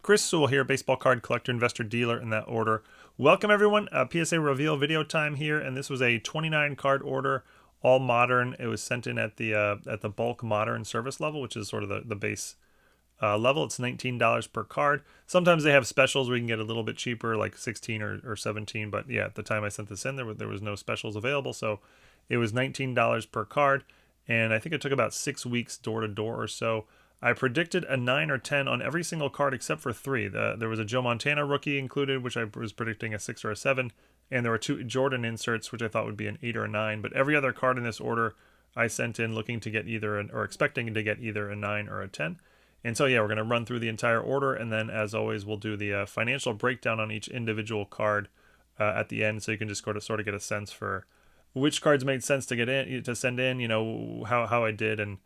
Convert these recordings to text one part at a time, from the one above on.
Chris Sewall here, baseball card collector, investor, dealer in that order. Welcome everyone. PSA reveal video time here, and this was a 29 card order, all modern. It was sent in at the bulk modern service level, which is sort of the base level. It's $19 per card. Sometimes they have specials where you can get a little bit cheaper, like 16 or 17. But yeah, at the time I sent this in, there was no specials available, so it was $19 per card. And I think it took about 6 weeks door to door or so. I predicted a 9 or 10 on every single card except for 3. There was a Joe Montana rookie included, which I was predicting a 6 or a 7. And there were 2 Jordan inserts, which I thought would be an 8 or a 9. But every other card in this order I sent in looking to get either, or expecting to get either a 9 or a 10. And so yeah, we're going to run through the entire order. And then as always, we'll do the financial breakdown on each individual card at the end. So you can just sort of get a sense for which cards made sense to get in, to send in, you know, how I did, and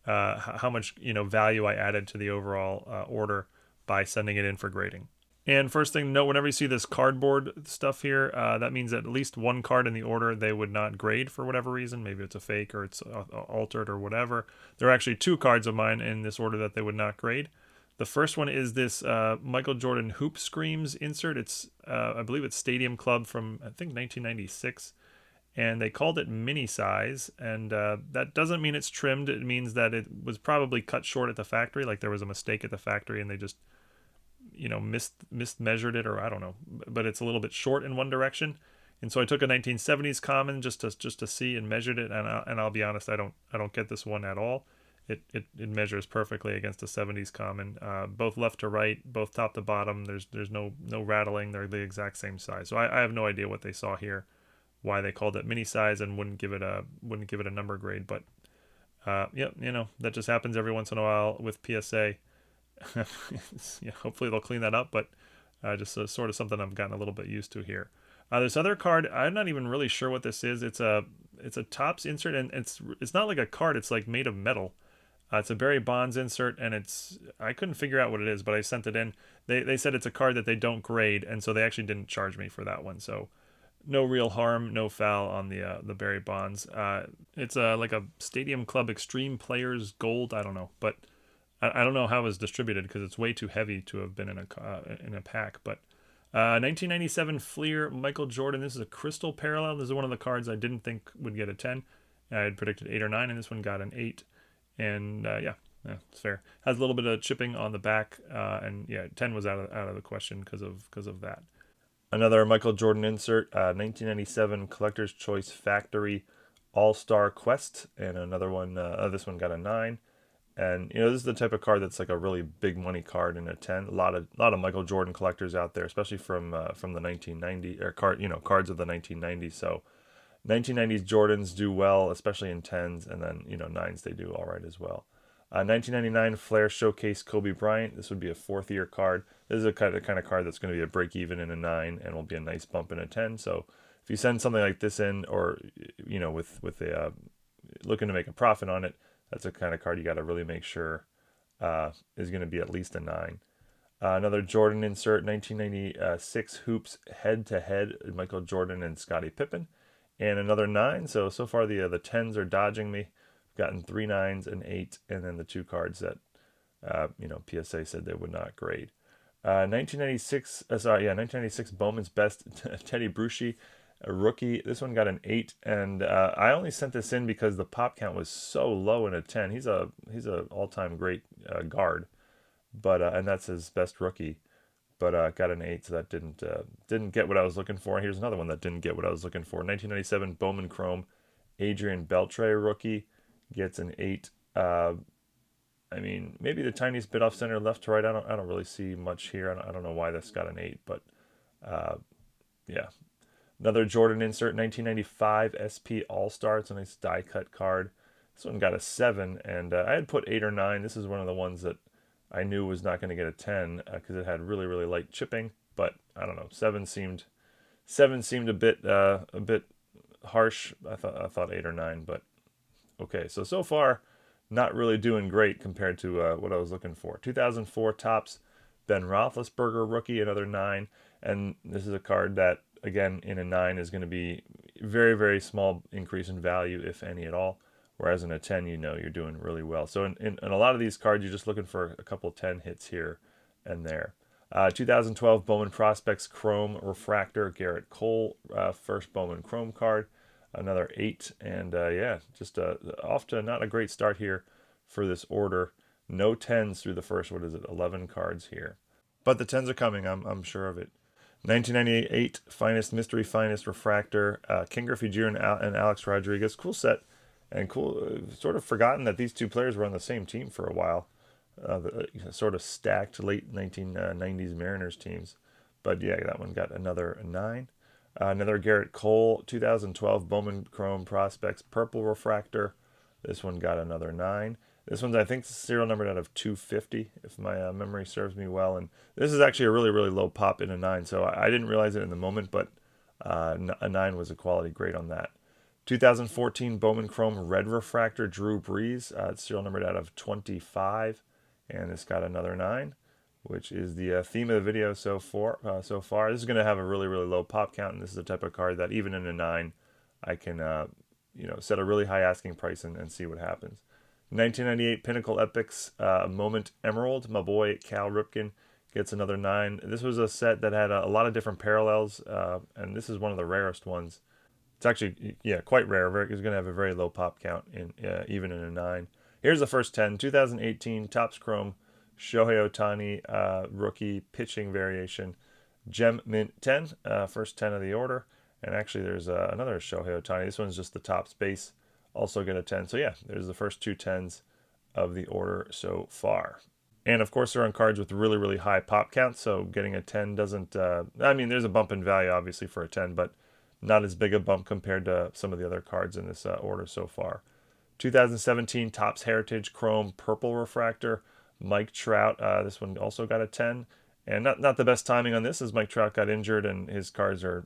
how much value I added to the overall order by sending it in for grading. And first thing to note, whenever you see this cardboard stuff here, that means that at least one card in the order they would not grade for whatever reason. Maybe it's a fake or it's altered or whatever. There are actually 2 cards of mine in this order that they would not grade. The first one is this Michael Jordan Hoop Screams insert. It's I believe it's Stadium Club from I think 1996. And they called it mini size, and that doesn't mean it's trimmed. It means that it was probably cut short at the factory, like there was a mistake at the factory and they just, mismeasured it, or I don't know. But it's a little bit short in one direction, and so I took a 1970s common just to see and measured it, and I'll be honest, I don't get this one at all. It measures perfectly against a 70s common, both left to right, both top to bottom. There's no rattling. They're the exact same size. So I have no idea what they saw here, why they called it mini size and wouldn't give it a number grade. But yeah, that just happens every once in a while with PSA. Yeah, hopefully they'll clean that up, but just sort of something I've gotten a little bit used to here. This other card, I'm not even really sure what this is. It's a Topps insert, and it's not like a card. It's like made of metal. It's a Barry Bonds insert, and I couldn't figure out what it is, but I sent it in. They said it's a card that they don't grade, and so they actually didn't charge me for that one. So no real harm, no foul on the Barry Bonds. It's like a Stadium Club Extreme Players Gold. I don't know, but I don't know how it was distributed because it's way too heavy to have been in a pack. But 1997 Fleer Michael Jordan. This is a crystal parallel. This is one of the cards I didn't think would get a 10. I had predicted 8 or 9, and this one got an 8. And yeah, it's fair. Has a little bit of chipping on the back, and yeah, 10 was out of the question because of that. Another Michael Jordan insert, 1997 Collector's Choice Factory All-Star Quest, and another one, this one got a 9. And, this is the type of card that's like a really big money card in a 10. A lot of Michael Jordan collectors out there, especially from the 1990, or cards of the 1990s. So 1990s Jordans do well, especially in 10s, and then, 9s they do all right as well. 1999 Flair Showcase Kobe Bryant. This would be a 4th year card. This is the kind of card that's going to be a break even in a 9 and will be a nice bump in a 10. So if you send something like this in, or with a looking to make a profit on it, that's a kind of card you got to really make sure is going to be at least a 9. Another Jordan insert, 1996 Hoops Head to Head Michael Jordan and Scottie Pippen, and another 9. So far the 10s are dodging me. Gotten 3 9s and 8, and then the 2 cards that PSA said they would not grade. 1996 Bowman's Best Teddy Bruschi, a rookie. This one got an 8, and I only sent this in because the pop count was so low in a 10. He's a all-time great guard, but and that's his best rookie. But got an 8, so that didn't get what I was looking for. Here's another one that didn't get what I was looking for. 1997 Bowman Chrome, Adrian Beltre rookie. Gets an 8. I mean, maybe the tiniest bit off center, left to right. I don't really see much here. I don't know why this got an 8, but yeah. Another Jordan insert, 1995 SP All Star. It's a nice die cut card. This one got a 7, and I had put 8 or 9. This is one of the ones that I knew was not going to get a 10 because it had really really light chipping. But I don't know. 7 seemed a bit harsh. I thought 8 or 9, but. Okay, so far, not really doing great compared to what I was looking for. 2004 Topps Ben Roethlisberger rookie, another 9. And this is a card that, again, in a 9 is going to be very, very small increase in value, if any at all. Whereas in a 10, you're doing really well. So in a lot of these cards, you're just looking for a couple 10 hits here and there. 2012 Bowman Prospects Chrome Refractor Garrett Cole, first Bowman Chrome card, another 8, and yeah, just off to not a great start here for this order. No 10s through the first, what is it, 11 cards here. But the 10s are coming, I'm sure of it. 1998 Finest Mystery Finest Refractor, Ken Griffey Jr. and Alex Rodriguez. Cool set, and cool, sort of forgotten that these two players were on the same team for a while. Sort of stacked late 1990s Mariners teams. But yeah, that one got another 9. Another Garrett Cole, 2012 Bowman Chrome Prospects Purple Refractor. This one got another 9. This one's, I think, serial numbered out of 250, if my memory serves me well. And this is actually a really, really low pop in a 9, so I didn't realize it in the moment, but a 9 was a quality grade on that. 2014 Bowman Chrome Red Refractor Drew Brees. It's serial numbered out of 25, and it's got another 9, which is the theme of the video so far. This is going to have a really, really low pop count, and this is the type of card that even in a 9, I can set a really high asking price and see what happens. 1998 Pinnacle Epics Moment Emerald. My boy Cal Ripken gets another 9. This was a set that had a lot of different parallels, and this is one of the rarest ones. It's actually, yeah, quite rare. It's going to have a very low pop count even in a 9. Here's the first 10. 2018 Topps Chrome Shohei Ohtani rookie pitching variation. Gem Mint 10, first 10 of the order. And actually there's another Shohei Ohtani. This one's just the Topps base. Also get a 10. So yeah, there's the first 2 10s of the order so far. And of course, they're on cards with really, really high pop counts. So getting a 10 doesn't, I mean, there's a bump in value obviously for a 10, but not as big a bump compared to some of the other cards in this order so far. 2017 Topps Heritage Chrome Purple Refractor, Mike Trout. This one also got a 10. And not the best timing on this, as Mike Trout got injured and his cards are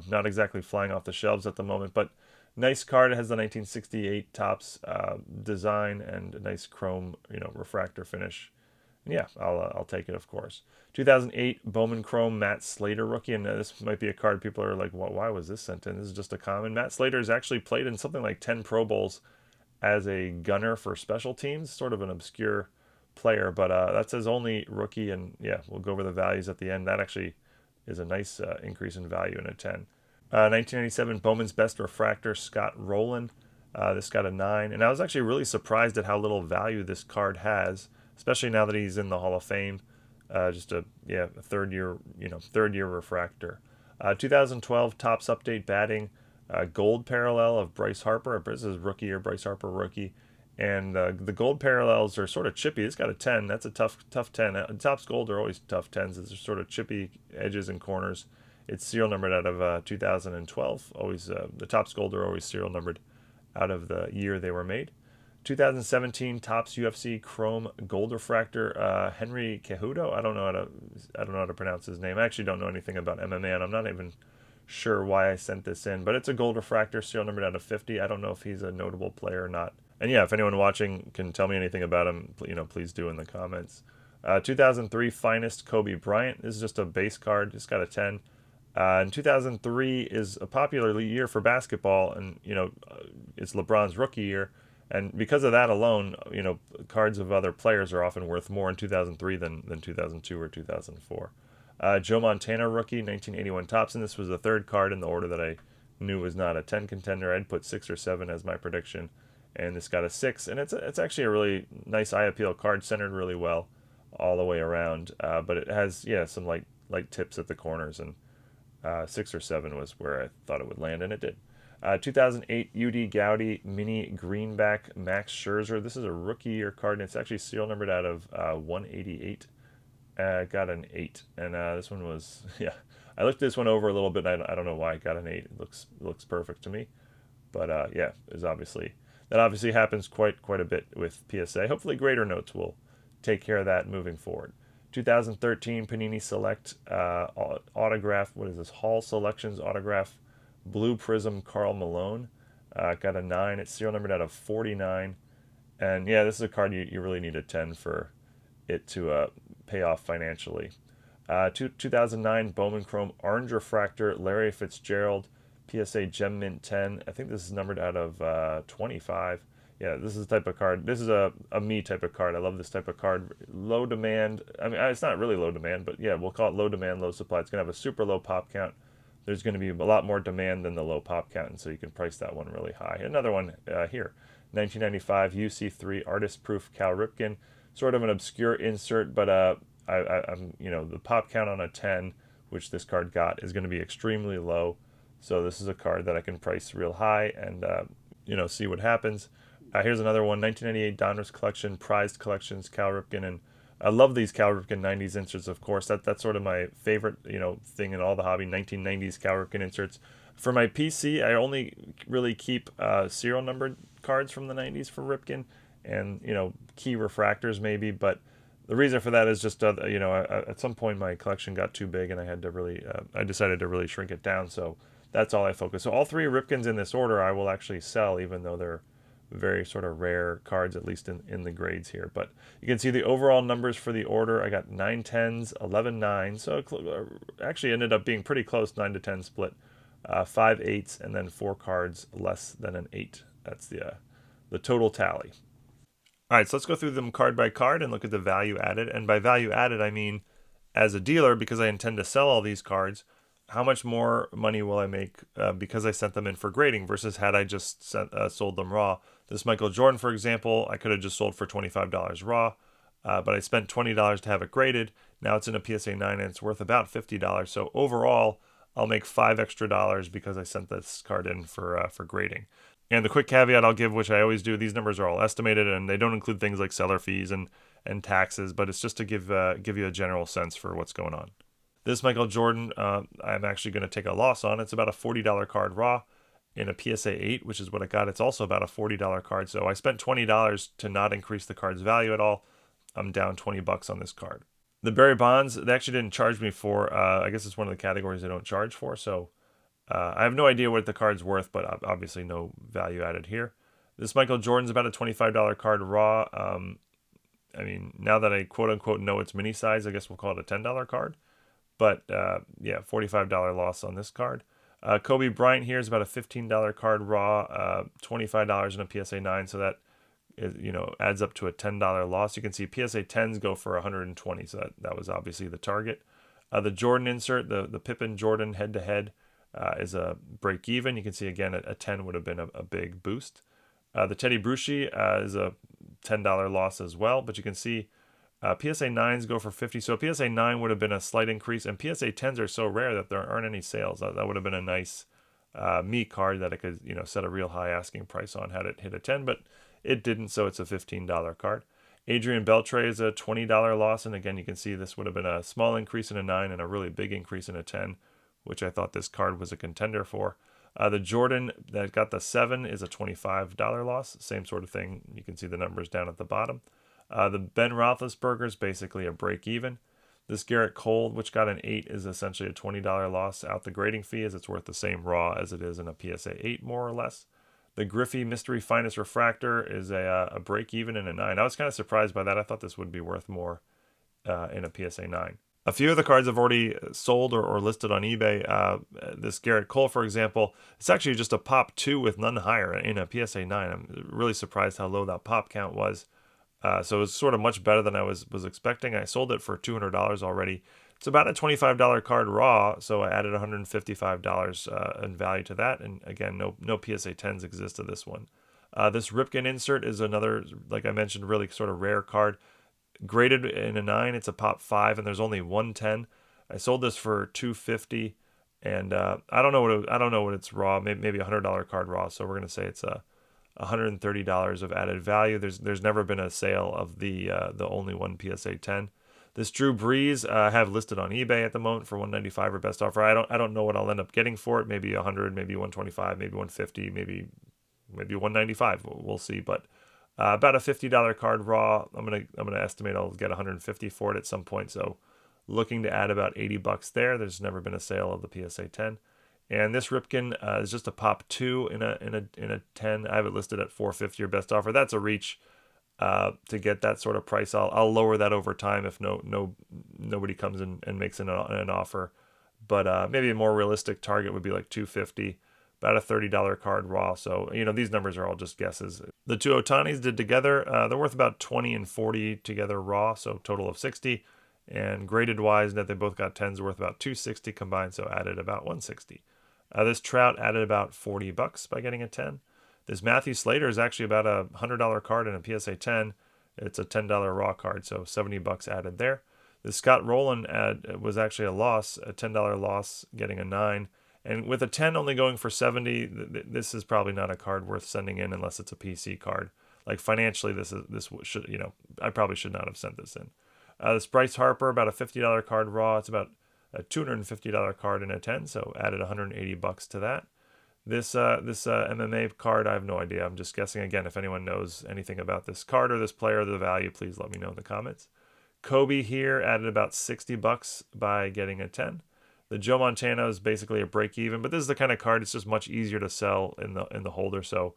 not exactly flying off the shelves at the moment. But nice card. It has the 1968 Topps design and a nice chrome refractor finish. And yeah, I'll take it, of course. 2008 Bowman Chrome Matt Slater rookie, and this might be a card people are like, why was this sent in? This is just a common. Matt Slater has actually played in something like 10 Pro Bowls as a gunner for special teams, sort of an obscure player, but that's his only rookie, and yeah, we'll go over the values at the end. That actually is a nice increase in value in a 10. 1997 Bowman's Best Refractor Scott Rowland. This got a 9, and I was actually really surprised at how little value this card has, especially now that he's in the Hall of Fame. Just a third year refractor. 2012 Topps Update Batting Gold Parallel of Bryce Harper. This is rookie year Bryce Harper rookie, and the gold parallels are sort of chippy. It's got a 10. That's a tough 10. Topps Gold are always tough 10s. It's sort of chippy edges and corners. It's serial numbered out of 2012. Always the Topps Gold are always serial numbered out of the year they were made. 2017 Topps UFC Chrome Gold Refractor Henry Cejudo. I don't know how to pronounce his name. I actually don't know anything about MMA, and I'm not even sure why I sent this in. But it's a gold refractor, serial numbered out of 50. I don't know if he's a notable player or not. And yeah, if anyone watching can tell me anything about him, please do in the comments. 2003 Finest Kobe Bryant. This is just a base card. It's got a 10. And 2003 is a popular year for basketball, and it's LeBron's rookie year. And because of that alone, cards of other players are often worth more in 2003 than 2002 or 2004. Joe Montana rookie, 1981 Topps, and this was the third card in the order that I knew was not a 10 contender. I'd put 6 or 7 as my prediction, and this got a 6. And it's actually a really nice eye appeal card, centered really well all the way around. But it has some light tips at the corners, and 6 or 7 was where I thought it would land, and it did. 2008 UD Goudey Mini Greenback Max Scherzer. This is a rookie year card, and it's actually serial numbered out of 188. Got an 8, and this one was I looked this one over a little bit. And I don't know why I got an 8. It looks perfect to me, but that obviously happens quite a bit with PSA. Hopefully, Greater Notes will take care of that moving forward. 2013 Panini Select autograph. What is this? Hall Selections autograph. Blue Prizm Karl Malone. Got a 9. It's serial numbered out of 49. And yeah, this is a card you really need a 10 for it to pay off financially. 2009 Bowman Chrome Orange Refractor Larry Fitzgerald PSA Gem Mint 10. I think this is numbered out of 25. Yeah, this is the type of card. This is a me type of card. I love this type of card. Low demand. I mean, it's not really low demand, but yeah, we'll call it low demand, low supply. It's going to have a super low pop count. There's going to be a lot more demand than the low pop count, and so you can price that one really high. Another one here, 1995 UC3 Artist Proof Cal Ripken. Sort of an obscure insert, but I'm the pop count on a 10, which this card got, is going to be extremely low. So this is a card that I can price real high and see what happens. Here's another one, 1998 Donruss Collection, Prized Collections, Cal Ripken, and I love these Cal Ripken 90s inserts, of course. That's sort of my favorite, thing in all the hobby, 1990s Cal Ripken inserts. For my PC, I only really keep serial numbered cards from the 90s for Ripken and, key refractors maybe, but the reason for that is just, at some point my collection got too big and I had to really, I decided to really shrink it down, so that's all I focus. So all three Ripkens in this order I will actually sell, even though they're very sort of rare cards, at least in the grades here. But you can see the overall numbers for the order. I got 9 10s, 11 9s, so actually ended up being pretty close, 9 to 10 split, 5 8s, and then 4 cards less than an 8. That's the total tally. All right, so let's go through them card by card and look at the value added. And by value added, I mean, as a dealer, because I intend to sell all these cards, how much more money will I make because I sent them in for grading versus had I just sold them raw? This Michael Jordan, for example, I could have just sold for $25 raw, but I spent $20 to have it graded. Now it's in a PSA 9 and it's worth about $50. So overall, I'll make $5 extra because I sent this card in for grading. And the quick caveat I'll give, which I always do, these numbers are all estimated and they don't include things like seller fees and taxes, but it's just to give you a general sense for what's going on. This Michael Jordan, I'm actually going to take a loss on. It's about a $40 card raw in a PSA 8, which is what I got. It's also about a $40 card. So I spent $20 to not increase the card's value at all. I'm down $20 on this card. The Barry Bonds, they actually didn't charge me for. I guess it's one of the categories they don't charge for. So I have no idea what the card's worth, but obviously no value added here. This Michael Jordan's about a $25 card raw. I mean, now that I quote unquote know it's mini size, I guess we'll call it a $10 card. But yeah, $45 loss on this card. Kobe Bryant here is about a $15 card raw, $25 in a PSA 9, so that adds up to a $10 loss. You can see PSA 10s go for $120, so that was obviously the target. The Jordan insert, the Pippen Jordan head-to-head is a break even. You can see again a 10 would have been a big boost. The Teddy Bruschi is a $10 loss as well, but you can see PSA 9s go for 50, so a PSA 9 would have been a slight increase, and PSA 10s are so rare that there aren't any sales. That would have been a nice me card that I could set a real high asking price on had it hit a 10, but it didn't, so it's a $15 card. Adrian Beltre is a $20 loss, and again you can see this would have been a small increase in a 9 and a really big increase in a 10, which I thought this card was a contender for. The Jordan that got the 7 is a $25 loss, same sort of thing. You can see the numbers down at the bottom. The Ben Roethlisberger is basically a break even. This Garrett Cole, which got an 8, is essentially a $20 loss out the grading fee, as it's worth the same raw as it is in a PSA 8, more or less. The Griffey Mystery Finest Refractor is a break even in a 9. I was kind of surprised by that. I thought this would be worth more in a PSA 9. A few of the cards have already sold or listed on eBay. This Garrett Cole, for example, it's actually just a pop 2 with none higher in a PSA 9. I'm really surprised how low that pop count was. So it was sort of much better than I was expecting. I sold it for $200 already. It's about a $25 card raw, so I added $155 in value to that. And again, no PSA 10s exist to this one. This Ripken insert is another, like I mentioned, really sort of rare card. Graded in a 9, it's a pop 5, and there's only 110. I sold this for $250, and I don't know what it's raw. Maybe $100 card raw. So we're gonna say it's a $130 of added value. There's never been a sale of the only one PSA 10. This Drew Brees I have listed on eBay at the moment for $195 or best offer. I don't know what I'll end up getting for it. Maybe 100, maybe 125, maybe 150, maybe 195. We'll see. But about a $50 card raw. I'm gonna estimate I'll get 150 for it at some point. So looking to add about $80 there. There's never been a sale of the PSA 10. And this Ripken is just a pop 2 in a 10. I have it listed at $450 or best offer. That's a reach to get that sort of price. I'll lower that over time if nobody comes in and makes an offer. But maybe a more realistic target would be like $250. about a $30 card raw. So, these numbers are all just guesses. The two Otanis did together, they're worth about 20 and 40 together raw, so total of 60. And graded wise, that they both got 10s worth about 260 combined, so added about 160. This Trout added about $40 by getting a 10. This Matthew Slater is actually about a $100 card in a PSA 10. It's a $10 raw card, so $70 added there. The Scott Rowland was actually a loss, a $10 loss, getting a 9. And with a 10 only going for 70, this is probably not a card worth sending in unless it's a PC card. Like financially, this should, I probably should not have sent this in. This Bryce Harper, about a $50 card raw. It's about a $250 card in a 10, so added $180 to that. This MMA card, I have no idea. I'm just guessing again. If anyone knows anything about this card or this player or the value, please let me know in the comments. Kobe here added about $60 by getting a 10. The Joe Montana is basically a break even, but this is the kind of card it's just much easier to sell in the holder. So,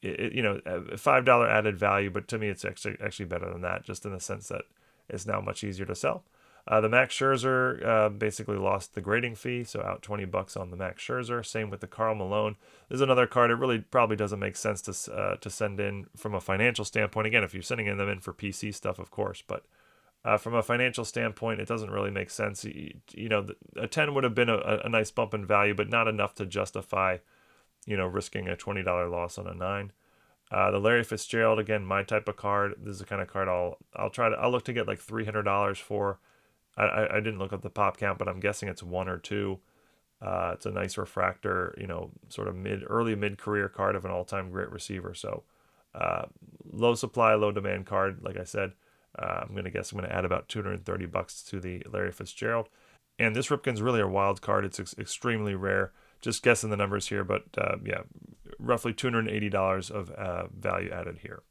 $5 added value, but to me it's actually better than that, just in the sense that it's now much easier to sell. The Max Scherzer basically lost the grading fee, so out $20 on the Max Scherzer. Same with the Karl Malone. There's another card. It really probably doesn't make sense to send in from a financial standpoint. Again, if you're sending them in for PC stuff, of course, but from a financial standpoint, it doesn't really make sense. A 10 would have been a nice bump in value, but not enough to justify, risking a $20 loss on a 9. The Larry Fitzgerald, again, my type of card. This is the kind of card I'll look to get like $300 for. I didn't look up the pop count, but I'm guessing it's 1 or 2. It's a nice refractor, sort of early mid-career card of an all-time great receiver. So low supply, low demand card. Like I said, I'm going to add about $230 to the Larry Fitzgerald. And this Ripken's really a wild card. It's extremely rare. Just guessing the numbers here, but roughly $280 of value added here.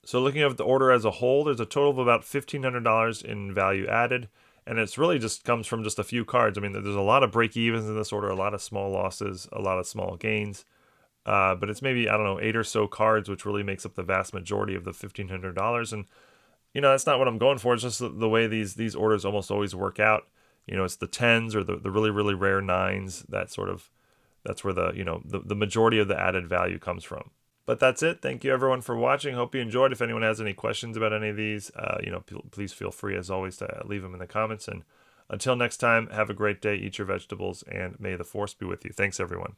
So looking at the order as a whole, there's a total of about $1,500 in value added. And it's really just comes from just a few cards. I mean, there's a lot of break-evens in this order, a lot of small losses, a lot of small gains. But it's maybe, 8 or so cards, which really makes up the vast majority of the $1,500. And, that's not what I'm going for. It's just the way these orders almost always work out. It's the 10s or the really, really rare 9s. That's where the majority of the added value comes from. But that's it. Thank you, everyone, for watching. Hope you enjoyed. If anyone has any questions about any of these, please feel free, as always, to leave them in the comments. And until next time, have a great day. Eat your vegetables, and may the force be with you. Thanks, everyone.